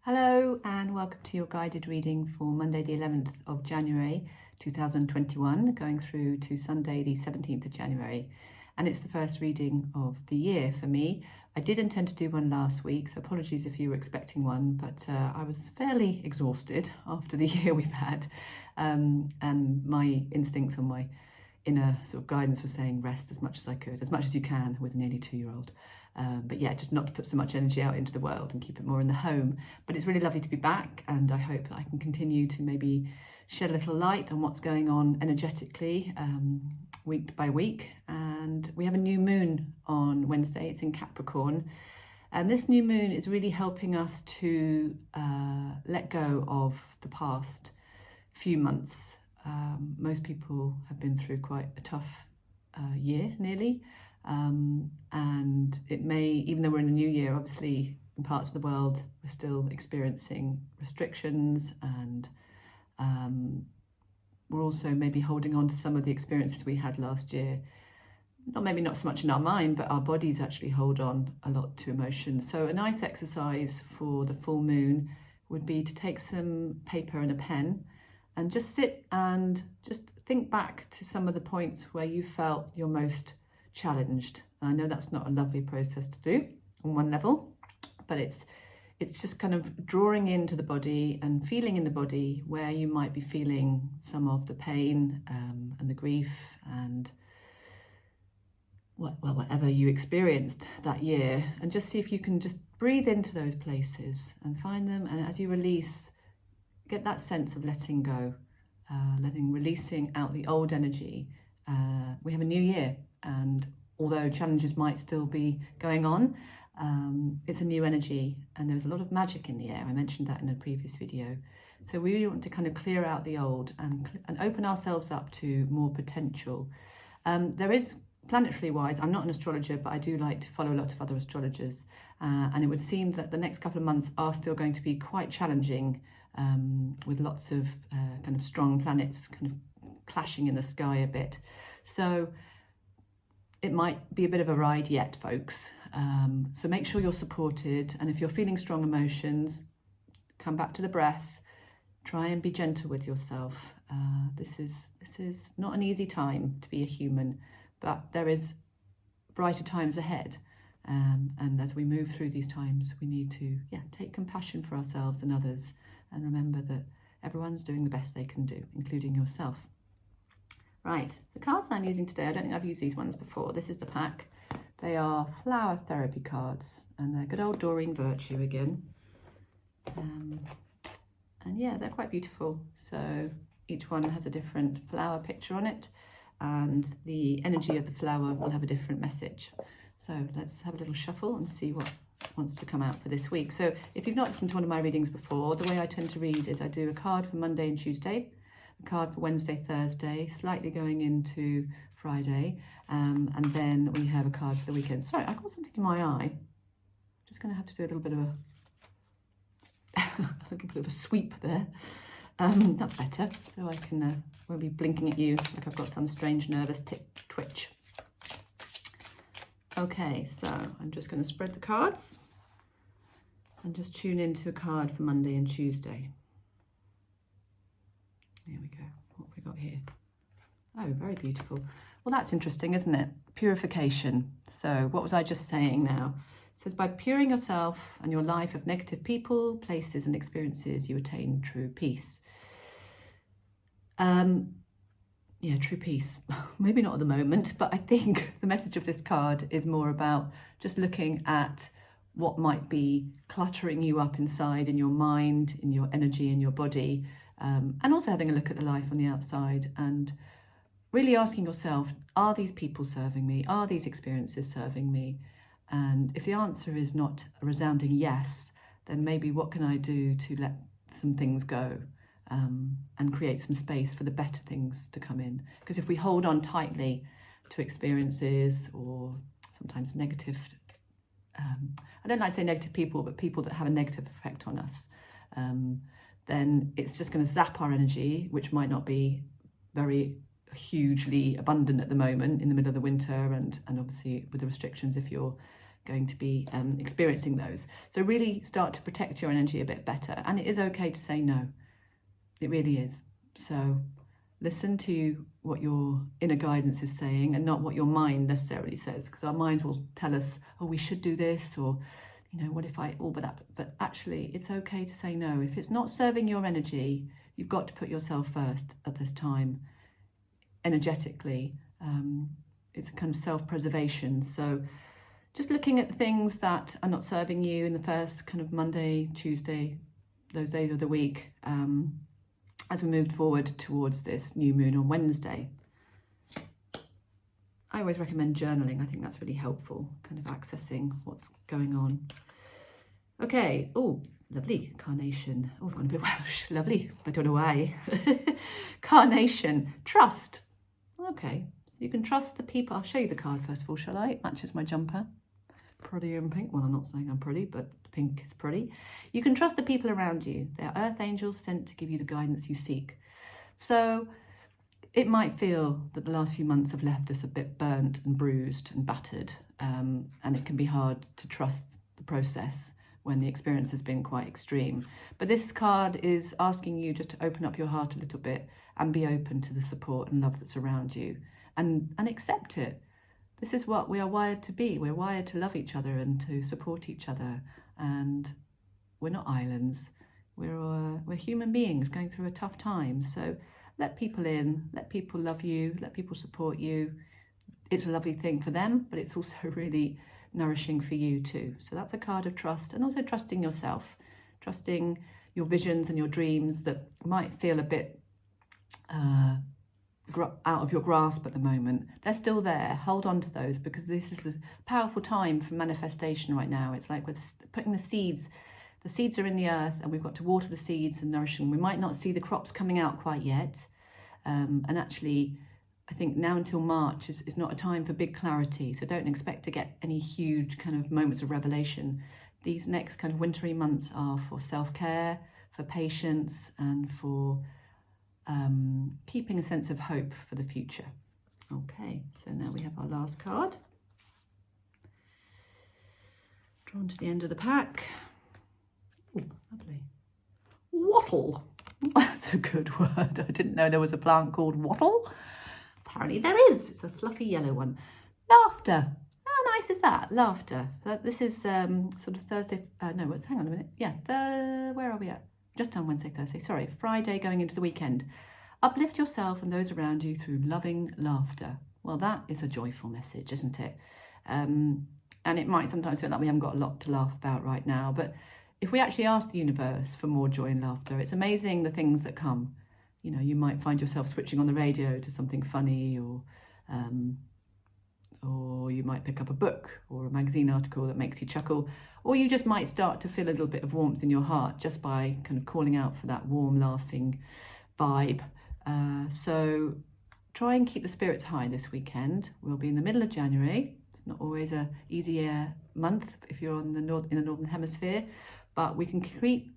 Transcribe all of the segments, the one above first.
Hello and welcome to your guided reading for Monday the 11th of January 2021 going through to Sunday the 17th of January, and it's the first reading of the year for me. I did intend to do one last week, so apologies if you were expecting one, but I was fairly exhausted after the year we've had, and my instincts and my inner sort of guidance was saying rest as much as I could, as much as you can with a nearly 2-year-old. But yeah, just not to put so much energy out into the world and keep it more in the home. But it's really lovely to be back, and I hope that I can continue to maybe shed a little light on what's going on energetically week by week. And we have a new moon on Wednesday. It's in Capricorn, and this new moon is really helping us to let go of the past few months. Most people have been through quite a tough year, nearly. And it may, even though we're in a new year, obviously in parts of the world we're still experiencing restrictions, and we're also maybe holding on to some of the experiences we had last year. Maybe not so much in our mind, but our bodies actually hold on a lot to emotions. So a nice exercise for the full moon would be to take some paper and a pen and just sit and just think back to some of the points where you felt your most challenged. I know that's not a lovely process to do on one level, but it's just kind of drawing into the body and feeling in the body where you might be feeling some of the pain and the grief and whatever you experienced that year, and just see if you can just breathe into those places and find them, and as you release, get that sense of letting go, releasing out the old energy. We have a new year, and although challenges might still be going on, it's a new energy, and there's a lot of magic in the air. I mentioned that in a previous video. So we really want to kind of clear out the old and open ourselves up to more potential. There is, planetary wise, I'm not an astrologer, but I do like to follow a lot of other astrologers, and it would seem that the next couple of months are still going to be quite challenging, with lots of kind of strong planets kind of clashing in the sky a bit. So it might be a bit of a ride yet, folks. So make sure you're supported, and if you're feeling strong emotions, come back to the breath. Try and be gentle with yourself. This is not an easy time to be a human, but there is brighter times ahead. And as we move through these times, we need to take compassion for ourselves and others, and remember that everyone's doing the best they can do, including yourself. Right, the cards I'm using today, I don't think I've used these ones before. This is the pack. They are flower therapy cards, and they're good old Doreen Virtue again. And yeah, they're quite beautiful. So each one has a different flower picture on it, and the energy of the flower will have a different message. So let's have a little shuffle and see what wants to come out for this week. So if you've not listened to one of my readings before, the way I tend to read is I do a card for Monday and Tuesday, a card for Wednesday, Thursday, slightly going into Friday, and then we have a card for the weekend. Sorry, I got something in my eye. Just going to have to do a little bit of a sweep there. That's better, so I can won't be blinking at you like I've got some strange nervous twitch. Okay, so I'm just going to spread the cards and just tune into a card for Monday and Tuesday. There we go. What have we got here? Oh, very beautiful. Well, that's interesting, isn't it? Purification. So what was I just saying now? It says, by puring yourself and your life of negative people, places and experiences, you attain true peace. Yeah, true peace. Maybe not at the moment, but I think the message of this card is more about just looking at what might be cluttering you up inside, in your mind, in your energy, in your body, and also having a look at the life on the outside and really asking yourself, are these people serving me? Are these experiences serving me? And if the answer is not a resounding yes, then maybe what can I do to let some things go? And create some space for the better things to come in. Because if we hold on tightly to experiences or sometimes negative, I don't like to say negative people, but people that have a negative effect on us, then it's just going to zap our energy, which might not be very hugely abundant at the moment in the middle of the winter, and obviously with the restrictions, if you're going to be experiencing those. So really start to protect your energy a bit better. And it is okay to say no. It really is. So listen to what your inner guidance is saying and not what your mind necessarily says, because our minds will tell us, oh, we should do this, or, you know, what if I, all but that. But actually, it's okay to say no. If it's not serving your energy, you've got to put yourself first at this time, energetically. It's a kind of self-preservation. So just looking at things that are not serving you in the first kind of Monday, Tuesday, those days of the week, as we moved forward towards this new moon on Wednesday. I always recommend journaling. I think that's really helpful, kind of accessing what's going on. Okay, oh, lovely, carnation. Oh, I've gone a bit Welsh, lovely, I don't know why. Carnation, trust. Okay, so you can trust the people. I'll show you the card first of all, shall I? It matches my jumper. Pretty and pink. Well, I'm not saying I'm pretty, but pink is pretty. You can trust the people around you. They are earth angels sent to give you the guidance you seek. So it might feel that the last few months have left us a bit burnt and bruised and battered, and it can be hard to trust the process when the experience has been quite extreme. But this card is asking you just to open up your heart a little bit and be open to the support and love that's around you, and accept it. This is what we are wired to be. We're wired to love each other and to support each other. And we're not islands. We're human beings going through a tough time. So let people in, let people love you, let people support you. It's a lovely thing for them, but it's also really nourishing for you too. So that's a card of trust, and also trusting yourself, trusting your visions and your dreams that might feel a bit out of your grasp at the moment. They're still there. Hold on to those, because this is the powerful time for manifestation right now. It's like we're putting the seeds are in the earth, and we've got to water the seeds and nourish them. We might not see the crops coming out quite yet, and actually I think now until March is not a time for big clarity, so don't expect to get any huge kind of moments of revelation. These next kind of wintry months are for self-care, for patience, and for keeping a sense of hope for the future. Okay, so now we have our last card. Drawn to the end of the pack. Oh, lovely. Wattle. That's a good word. I didn't know there was a plant called wattle. Apparently there is. It's a fluffy yellow one. Laughter. How nice is that? Laughter. So this is sort of Thursday. Hang on a minute. Yeah, where are we at? Just on Wednesday, Thursday, sorry, Friday going into the weekend. Uplift yourself and those around you through loving laughter. Well, that is a joyful message, isn't it? And it might sometimes feel like we haven't got a lot to laugh about right now, but if we actually ask the universe for more joy and laughter, it's amazing the things that come. You know, you might find yourself switching on the radio to something funny, or you might pick up a book or a magazine article that makes you chuckle, or you just might start to feel a little bit of warmth in your heart just by kind of calling out for that warm, laughing vibe. So try and keep the spirits high this weekend. We'll be in the middle of January. It's not always an easy month if you're in the Northern Hemisphere, but we can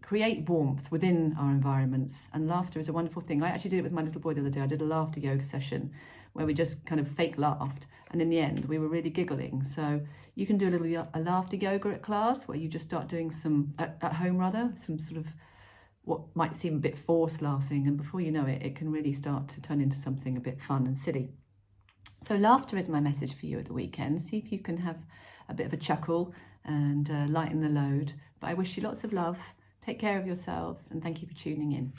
create warmth within our environments, and laughter is a wonderful thing. I actually did it with my little boy the other day. I did a laughter yoga session where we just kind of fake laughed, and in the end we were really giggling. So you can do a laughter yoga at class, where you just start doing some at home rather, some sort of what might seem a bit forced laughing, and before you know it, it can really start to turn into something a bit fun and silly. So laughter is my message for you at the weekend. See if you can have a bit of a chuckle and lighten the load. But I wish you lots of love. Take care of yourselves, and thank you for tuning in.